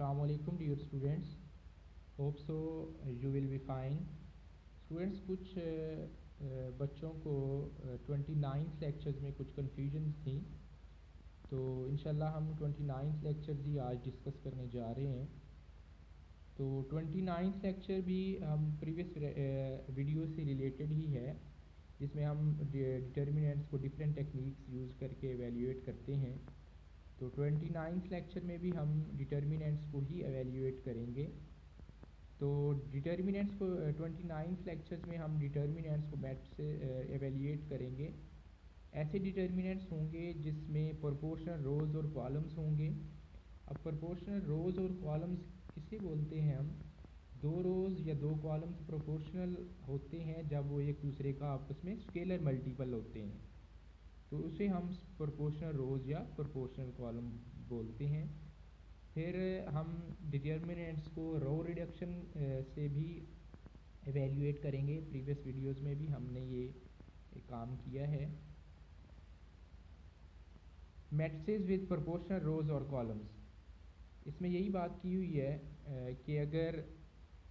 Assalamu alaikum dear students. Hope so you will be fine. Students कुछ बच्चों को 29th lectures में कुछ कन्फ्यूजन्स थी, तो इंशाल्लाह हम 29th लेक्चर्स ही आज डिस्कस करने जा रहे हैं। तो 29th लेक्चर भी हम प्रीवियस वीडियो से रिलेटेड ही है, जिसमें हम डिटर्मिनेंट्स को डिफरेंट टेक्निक्स यूज़ करके एवेल्यूएट करते हैं। तो 29th लेक्चर में भी हम डिटर्मिनेंट्स को ही एवेल्यूएट करेंगे। तो डिटर्मिनेंट्स को 29th लेक्चर्स में हम डिटर्मिनेंट्स को मैथ से एवेल्यूएट करेंगे। ऐसे डिटर्मिनेंट्स होंगे जिसमें प्रोपोर्शनल रोज़ और कॉलम्स होंगे। अब प्रोपोर्शनल रोज़ और कॉलम्स किसे बोलते हैं? हम दो रोज़ या दो कॉलम्स प्रोपोर्शनल होते हैं जब वो एक दूसरे का आपस में स्केलर मल्टीपल होते हैं, तो उसे हम प्रोपोर्शनल रोज़ या प्रोपोर्शनल कॉलम बोलते हैं। फिर हम डिटर्मिनेंट्स को रो रिडक्शन से भी एवेल्यूएट करेंगे। प्रीवियस वीडियोस में भी हमने ये काम किया है। मैट्रिसेस विद प्रोपोर्शनल रोज़ और कॉलम्स, इसमें यही बात की हुई है कि अगर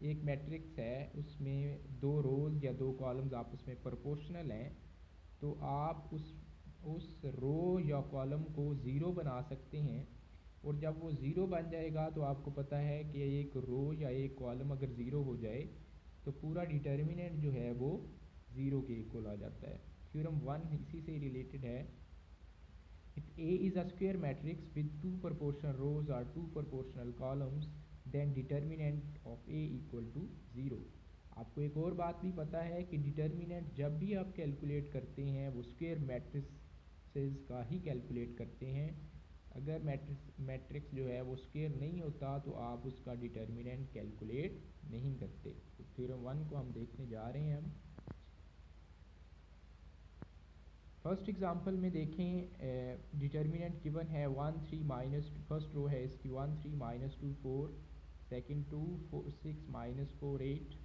एक मैट्रिक्स है, उसमें दो रोज़ या दो कॉलम्स आपस में प्रोपोर्शनल हैं, तो आप उस रो या कॉलम को ज़ीरो बना सकते हैं। और जब वो ज़ीरो बन जाएगा तो आपको पता है कि एक रो या एक कॉलम अगर ज़ीरो हो जाए तो पूरा डिटर्मिनेंट जो है वो ज़ीरो के इक्वल आ जाता है। थ्योरम 1 इसी से रिलेटेड है। If A is a square matrix with two proportional rows or two proportional columns, then determinant of A equal to 0। आपको एक और बात भी पता है कि डिटर्मिनेंट जब भी आप कैलकुलेट करते हैं वो स्क्वायर मैट्रिक्सेस का ही कैलकुलेट करते हैं। अगर मैट्रिक्स जो है वो स्क्वायर नहीं होता तो आप उसका डिटर्मिनेंट कैलकुलेट नहीं करते। तो थ्योरम 1 को हम देखने जा रहे हैं। हम फर्स्ट एग्जांपल में देखें, डिटर्मिनेंट गिवन है 1 3 माइनस, फर्स्ट रो है इसकी 1 3 माइनस 2 4, सेकेंड 2 6 माइनस 4 8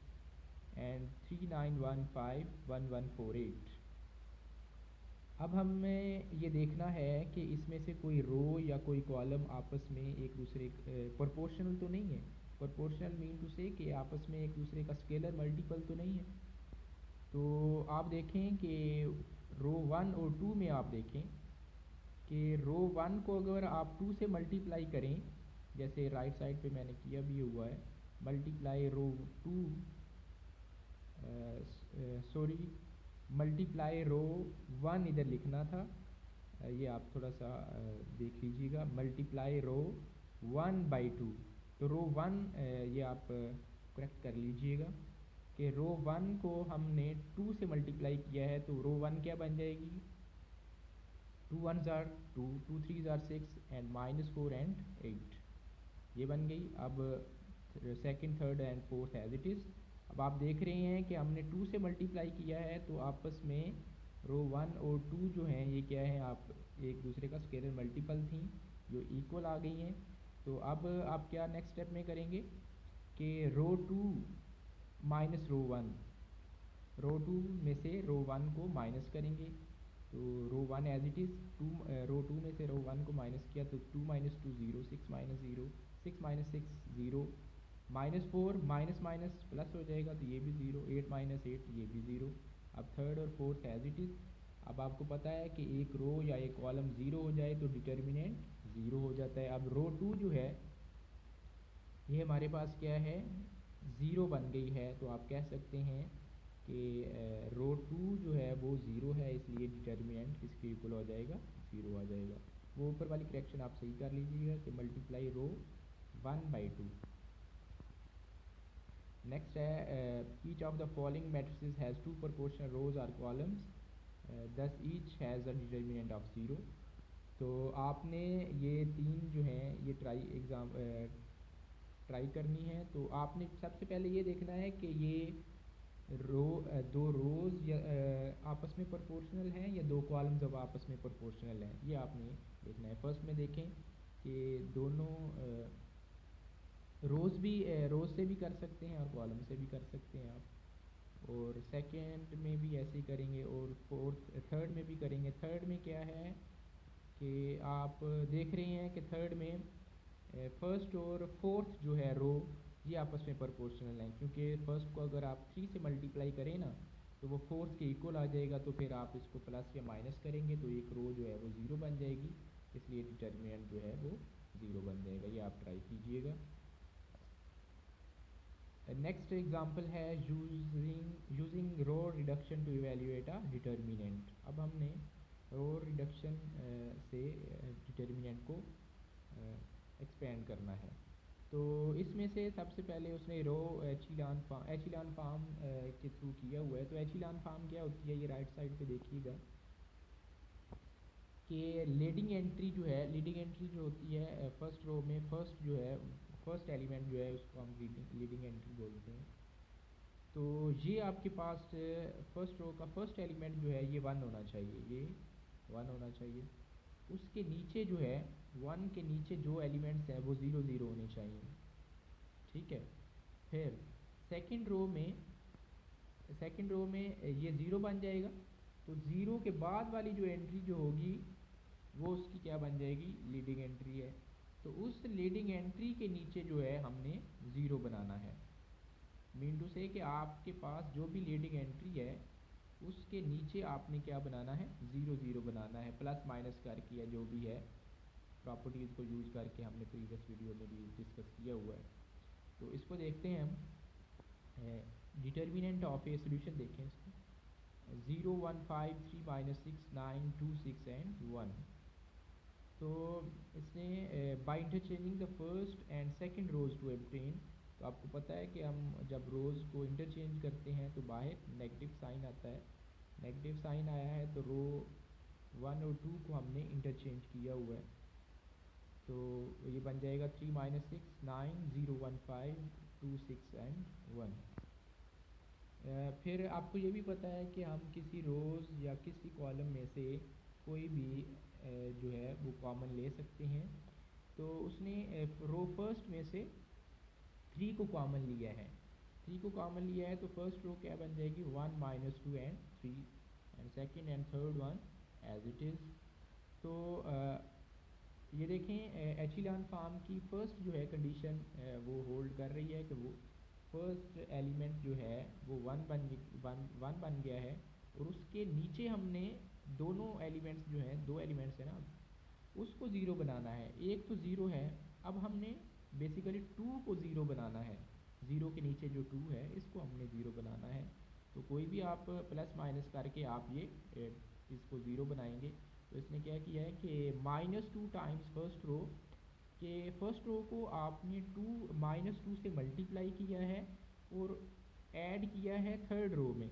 एंड 3 9 1 5 1 1 4 8। अब हमें ये देखना है कि इसमें से कोई रो या कोई कॉलम आपस में एक दूसरे प्रोपोर्शनल तो नहीं है। प्रोपोर्शनल मीन टू से कि आपस में एक दूसरे का स्केलर मल्टीपल तो नहीं है। तो आप देखें कि रो 1 और 2 में आप देखें कि रो 1 को अगर आप 2 से मल्टीप्लाई करें, जैसे राइट साइड पे मैंने किया भी हुआ है, मल्टीप्लाई रो 2 मल्टीप्लाई रो 1 इधर लिखना था, ये आप थोड़ा सा देख लीजिएगा। मल्टीप्लाई रो 1/2, तो रो 1 ये आप करेक्ट कर लीजिएगा कि रो 1 को हमने 2 से मल्टीप्लाई किया है, तो रो 1 क्या बन जाएगी? 2 1s are 2, 2 3s are 6 and -4 and 8, ये बन गई। अब second third and fourth as it is. अब आप देख रहे हैं कि हमने 2 से मल्टीप्लाई किया है, तो आपस में रो 1 और 2 जो हैं ये क्या है, आप एक दूसरे का स्केलर मल्टीपल थी जो इक्वल आ गई हैं। तो अब आप क्या नेक्स्ट स्टेप में करेंगे कि रो 2 माइनस रो 1, रो 2 में से रो 1 को माइनस करेंगे। तो रो 1 एज इट इज़, रो 2 में से रो 1 को माइनस किया तो 2 - 2 0, 6 - 0, 6 - 6 0, -4 माइनस माइनस प्लस हो जाएगा तो ये भी 0, 8 - 8 ये भी 0। अब थर्ड और फोर्थ एज इट इज़। अब आपको पता है कि एक रो या एक कॉलम ज़ीरो हो जाए तो डिटर्मिनेंट ज़ीरो हो जाता है। अब रो 2 जो है ये हमारे पास क्या है, ज़ीरो बन गई है, तो आप कह सकते हैं कि रो 2 जो है वो ज़ीरो है, इसलिए डिटर्मिनेंट किसके इक्वल हो जाएगा, ज़ीरो आ जाएगा। वो ऊपर वाली करेक्शन आप सही कर लीजिएगा कि मल्टीप्लाई रो 1/2। नेक्स्ट है each of the following matrices has two proportional rows और columns, thus each has a determinant of 0। तो आपने ये तीन जो हैं ये ट्राई करनी है। तो आपने सबसे पहले ये देखना है कि ये दो रोज़ या आपस में प्रोपोर्शनल हैं या दो कॉलम्स अब आपस में प्रोपोर्शनल हैं, ये आपने देखना है। फर्स्ट में देखें कि दोनों रोज़ से भी कर सकते हैं और कॉलम से भी कर सकते हैं आप, और सेकंड में भी ऐसे ही करेंगे, और फोर्थ थर्ड में भी करेंगे। थर्ड में क्या है कि आप देख रहे हैं कि थर्ड में फर्स्ट और फोर्थ जो है रो ये आपस में प्रोपोर्शनल हैं, क्योंकि फर्स्ट को अगर आप 3 से मल्टीप्लाई करें ना तो वो फोर्थ के इक्वल आ जाएगा, तो फिर आप इसको प्लस या माइनस करेंगे तो एक रो जो है वो ज़ीरो बन जाएगी, इसलिए डिटर्मिनेंट जो है वो ज़ीरो बन जाएगा। ये आप ट्राई कीजिएगा। नेक्स्ट एग्जांपल है using row reduction to evaluate a determinant. अब हमने रो रिडक्शन से डिटर्मिनेंट को एक्सपेंड करना है। तो इसमें से सबसे पहले उसने रो एचिलान फार्म के थ्रू किया हुआ है। तो एचिलान फार्म क्या होती है, ये राइट साइड पे देखिएगा कि लीडिंग एंट्री जो होती है फर्स्ट रो में फर्स्ट एलिमेंट जो है उसको हम लीडिंग एंट्री बोलते हैं। तो ये आपके पास फर्स्ट रो का फर्स्ट एलिमेंट जो है ये 1 होना चाहिए, ये 1 होना चाहिए। उसके नीचे जो है 1 के नीचे जो एलिमेंट्स हैं वो 0 0 होने चाहिए, ठीक है। फिर सेकंड रो में ये 0 बन जाएगा, तो 0 के बाद वाली जो एंट्री जो होगी वो उसकी क्या बन जाएगी, लीडिंग एंट्री है। तो उस लीडिंग एंट्री के नीचे जो है हमने 0 बनाना है। मीन टू से कि आपके पास जो भी लीडिंग एंट्री है उसके नीचे आपने क्या बनाना है, 0 0 बनाना है, प्लस माइनस करके या जो भी है प्रॉपर्टीज़ को यूज़ करके हमने प्रीवियस वीडियो में भी डिस्कस किया हुआ है। तो इसको देखते हैं हम। डिटर्मिनेंट ऑफ ए सोल्यूशन देखें इसको, 0 1 5 3 -6 9 2 6 एंड 1। तो इसने by interchanging the first and second rows to obtain. तो आपको पता है कि हम जब रोज़ को इंटरचेंज करते हैं तो बाहर नेगेटिव साइन आता है, नेगेटिव साइन आया है तो रो 1 और 2 को हमने इंटरचेंज किया हुआ है। तो ये बन जाएगा 3 -6 9 0 1 5 2 6 एंड 1। फिर आपको ये भी पता है कि हम किसी रोज़ या किसी कॉलम में से कोई भी जो है वो कॉमन ले सकते हैं। तो उसने रो फर्स्ट में से 3 को कॉमन लिया है, 3 को कॉमन लिया है तो फर्स्ट रो क्या बन जाएगी, 1 -2 and 3 and second and third one as it is. तो ये देखें एचिलान फार्म की फर्स्ट जो है कंडीशन वो होल्ड कर रही है कि वो फर्स्ट एलिमेंट जो है वो 1 बन गया है, और उसके नीचे हमने दोनों एलिमेंट्स जो हैं, दो एलिमेंट्स हैं ना, उसको 0 बनाना है। एक तो 0 है, अब हमने बेसिकली 2 को 0 बनाना है, 0 के नीचे जो 2 है इसको हमने 0 बनाना है। तो कोई भी आप प्लस माइनस करके आप ये इसको 0 बनाएंगे। तो इसने क्या किया है कि -2 टाइम्स फर्स्ट रो, के फर्स्ट रो को आपने -2 से मल्टीप्लाई किया है और ऐड किया है थर्ड रो में।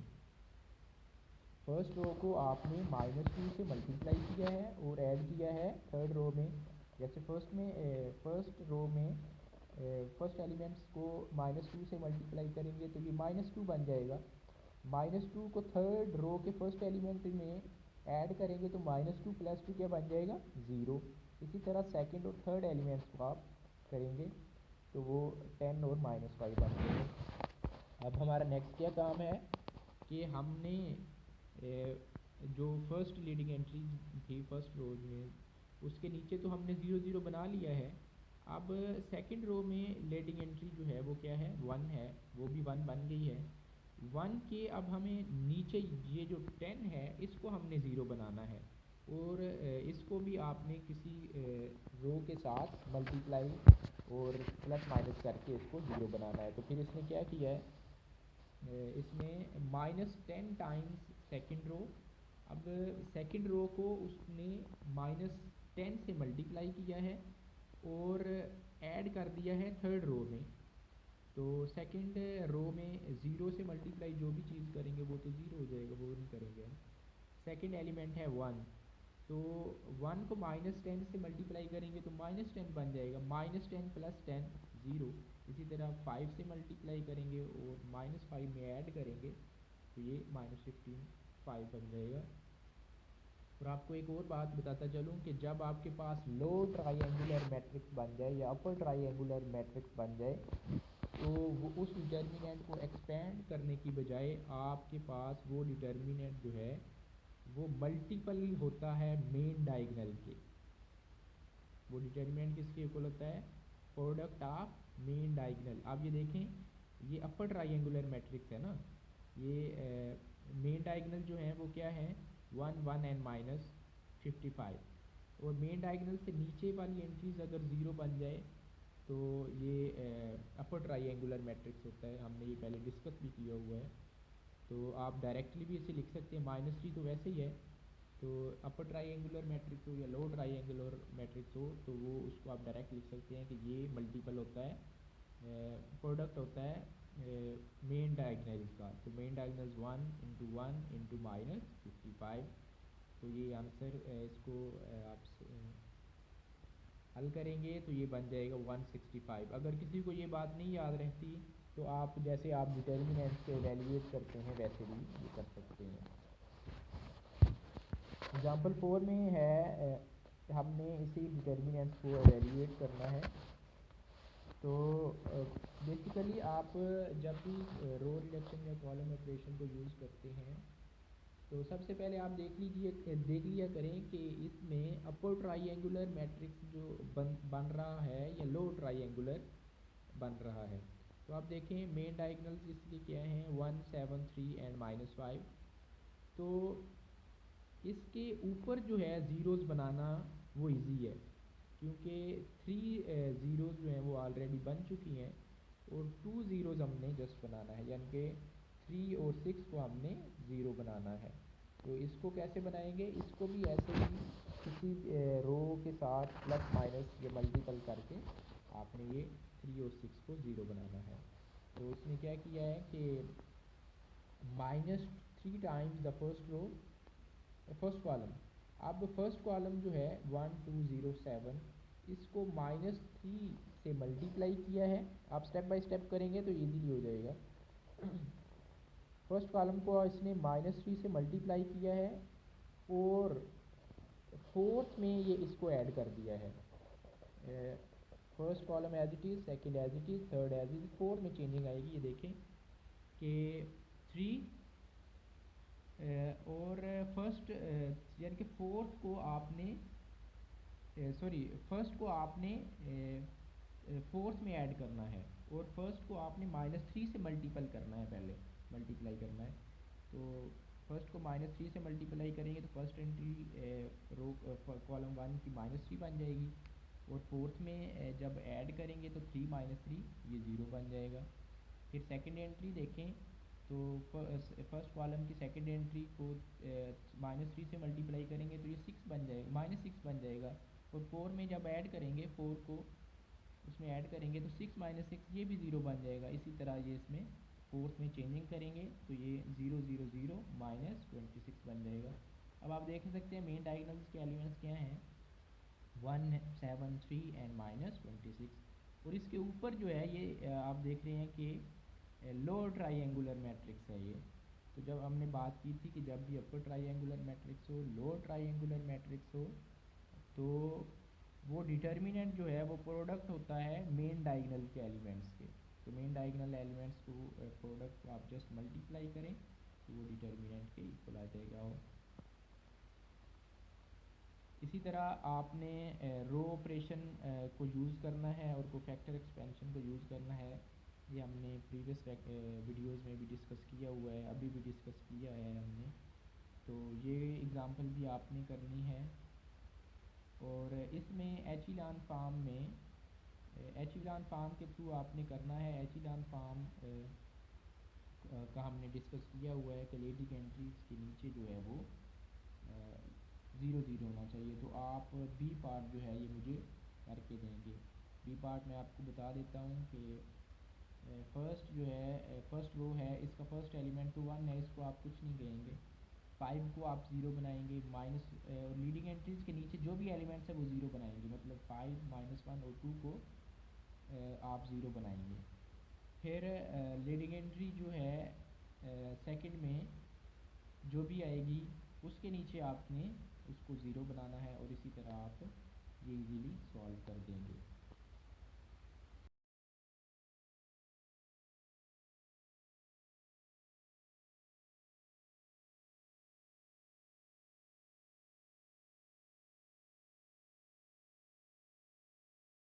फर्स्ट रो को आपने -2 से मल्टीप्लाई किया है और ऐड किया है थर्ड रो में। जैसे फर्स्ट रो में फर्स्ट एलिमेंट्स को -2 से मल्टीप्लाई करेंगे तो ये -2 बन जाएगा। -2 को थर्ड रो के फर्स्ट एलिमेंट में ऐड करेंगे तो -2 + 2 क्या बन जाएगा, 0। इसी तरह सेकंड और थर्ड एलिमेंट्स को आप करेंगे तो वो 10 और -5 बन जाएंगे। अब हमारा नेक्स्ट क्या काम है कि हमने जो फर्स्ट लीडिंग एंट्री थी फर्स्ट रो में, उसके नीचे तो हमने 0 0 बना लिया है। अब सेकंड रो में लीडिंग एंट्री जो है वो क्या है, 1 है, वो भी 1 बन गई है। 1 के अब हमें नीचे ये जो 10 है इसको हमने 0 बनाना है, और इसको भी आपने किसी रो के साथ मल्टीप्लाई और प्लस माइनस करके इसको 0 बनाना है। तो फिर इसने क्या किया है, इसमें -10 टाइम्स सेकंड रो। अब सेकंड रो को उसने -10 से मल्टीप्लाई किया है और ऐड कर दिया है थर्ड रो में। तो सेकंड रो में 0 से मल्टीप्लाई जो भी चीज़ करेंगे वो तो 0 हो जाएगा, वो नहीं करेंगे हम। सेकंड एलिमेंट है 1, तो 1 को -10 से मल्टीप्लाई करेंगे तो -10 बन जाएगा, -10 + 10 0। इसी तरह 5 से मल्टीप्लाई करेंगे और -5 में ऐड करेंगे तो ये -15 5 बन जाएगा। और आपको एक और बात बताता चलूँ कि जब आपके पास लो ट्राइएंगुलर मैट्रिक्स बन जाए या अपर ट्राइएंगुलर मैट्रिक्स बन जाए तो वो उस डिटर्मिनेंट को एक्सपेंड करने की बजाय आपके पास वो डिटर्मिनेंट जो है वो मल्टीपल होता है मेन डायगोनल के। वो डिटर्मिनेंट किसके इक्वल होता है, प्रोडक्ट ऑफ मेन डायगोनल। आप ये देखें, ये अपर ट्राइंगुलर मैट्रिक्स है ना, ये मेन डायगोनल जो है वो क्या है 1 1 एंड माइनस 55, और मेन डायगोनल से नीचे वाली एंट्रीज अगर ज़ीरो बन जाए तो ये अपर ट्राइंगुलर मैट्रिक्स होता है। हमने ये पहले डिस्कस भी किया हुआ है, तो आप डायरेक्टली भी इसे लिख सकते हैं। -3 तो वैसे ही है, तो अपर ट्राइंगुलर मैट्रिक्स हो या लोअर ट्राइंगुलर मैट्रिक्स हो तो वो उसको आप डायरेक्ट लिख सकते हैं कि ये मल्टीपल होता है, प्रोडक्ट होता है मेन डायगोनल्स का। तो मेन डायगोनल्स 1 इंटू -55। तो ये आंसर इसको आप हल करेंगे तो ये बन जाएगा 165। अगर किसी को ये बात नहीं याद रहती तो आप जैसे आप डिटर्मिनेंट से एवेल्यूएट करते हैं वैसे भी ये कर सकते हैं। एग्जाम्पल 4 में है हमने इसी डिटर्मिनेंट्स को एवेल्यूएट करना है। तो बेसिकली आप जब भी रो रिडक्शन या कॉलम ऑपरेशन को यूज़ करते हैं तो सबसे पहले आप देख लिया करें कि इसमें अपर ट्राइंगुलर मैट्रिक्स जो बन रहा है या लो ट्राइंगुलर बन रहा है। तो आप देखें मेन डायगोनल्स इसके क्या हैं 1 7 3 एंड -5। तो इसके ऊपर जो है ज़ीरोज़ बनाना वो इजी है, क्योंकि 3 ज़ीरोज़ जो हैं वो ऑलरेडी बन चुकी हैं और 2 ज़ीरोज़ हमने जस्ट बनाना है, यानी कि 3 और 6 को हमने ज़ीरो बनाना है। तो इसको कैसे बनाएंगे, इसको भी ऐसे ही किसी रो के साथ प्लस माइनस ये मल्टीपल करके आपने ये 3 और 6 को ज़ीरो बनाना है। तो इसने क्या किया है कि -3 टाइम्स द फर्स्ट कॉलम। अब फर्स्ट कॉलम जो है 1 2 0 7 इसको -3 से मल्टीप्लाई किया है। आप स्टेप बाय स्टेप करेंगे तो इजीली हो जाएगा। फर्स्ट कॉलम को इसने -3 से मल्टीप्लाई किया है और फोर्थ में ये इसको ऐड कर दिया है। First column as it is, second as it is, third as it is, fourth में चेंजिंग आएगी। ये देखें कि 3 और फर्स्ट यानी कि फोर्थ को आपने फर्स्ट को आपने फोर्थ में ऐड करना है और फर्स्ट को आपने -3 से मल्टीपल करना है, पहले मल्टीप्लाई करना है। तो फर्स्ट को -3 से मल्टीप्लाई करेंगे तो फर्स्ट एंट्री रो कॉलम 1 की -3 बन जाएगी और फोर्थ में जब ऐड करेंगे तो 3 -3 ये 0 बन जाएगा। फिर सेकंड एंट्री देखें तो फर्स्ट कॉलम की सेकंड एंट्री को -3 से मल्टीप्लाई करेंगे तो ये 6 बन जाएगा, -6 बन जाएगा। और 4 में जब ऐड करेंगे 4 को उसमें ऐड करेंगे तो 6 -6 ये भी 0 बन जाएगा। इसी तरह ये इसमें फोर्थ में चेंजिंग करेंगे तो ये 0 0 0 -26 बन जाएगा। अब आप देख सकते हैं मेन डायगोनल्स के एलिमेंट्स क्या हैं 1 7 3 एंड -26। और इसके ऊपर जो है ये आप देख रहे हैं कि लोअर ट्राइंगुलर मैट्रिक्स है ये। तो जब हमने बात की थी कि जब भी अपर ट्राइंगुलर मैट्रिक्स हो, लोअर ट्राइंगुलर मैट्रिक्स हो, तो वो डिटर्मिनेंट जो है वो प्रोडक्ट होता है मेन डायगोनल के एलिमेंट्स के। तो मेन डायगोनल एलिमेंट्स को प्रोडक्ट को आप जस्ट मल्टीप्लाई करें तो वो डिटर्मिनेंट के इक्वल आ जाएगा। इसी तरह आपने रो ऑपरेशन को यूज़ करना है और कोफैक्टर एक्सपेंशन को यूज़ करना है। ये हमने प्रीवियस वीडियोस में भी डिस्कस किया हुआ है, अभी भी डिस्कस किया है हमने। तो ये एग्ज़ाम्पल भी आपने करनी है। और इसमें एचिलॉन फॉर्म में एचिलॉन फॉर्म के थ्रू आपने करना है। एचिलॉन फॉर्म का हमने डिस्कस किया हुआ है कि लेडिक एंट्रीज के नीचे जो है वो 0 0 होना चाहिए। तो आप बी पार्ट जो है ये मुझे करके देंगे। बी पार्ट मैं आपको बता देता हूँ कि फर्स्ट जो है फर्स्ट रो है, इसका फर्स्ट एलिमेंट तो 1 है, इसको आप कुछ नहीं कहेंगे। 5 को आप 0 बनाएंगे, माइनस और लीडिंग एंट्रीज के नीचे जो भी एलिमेंट्स है वो 0 बनाएंगे, मतलब 5 -1 और 2 को आप 0 बनाएंगे। फिर लीडिंग एंट्री जो है सेकंड में जो भी आएगी उसके नीचे आपने उसको 0 बनाना है और इसी तरह आप ये इजीली सॉल्व कर देंगे।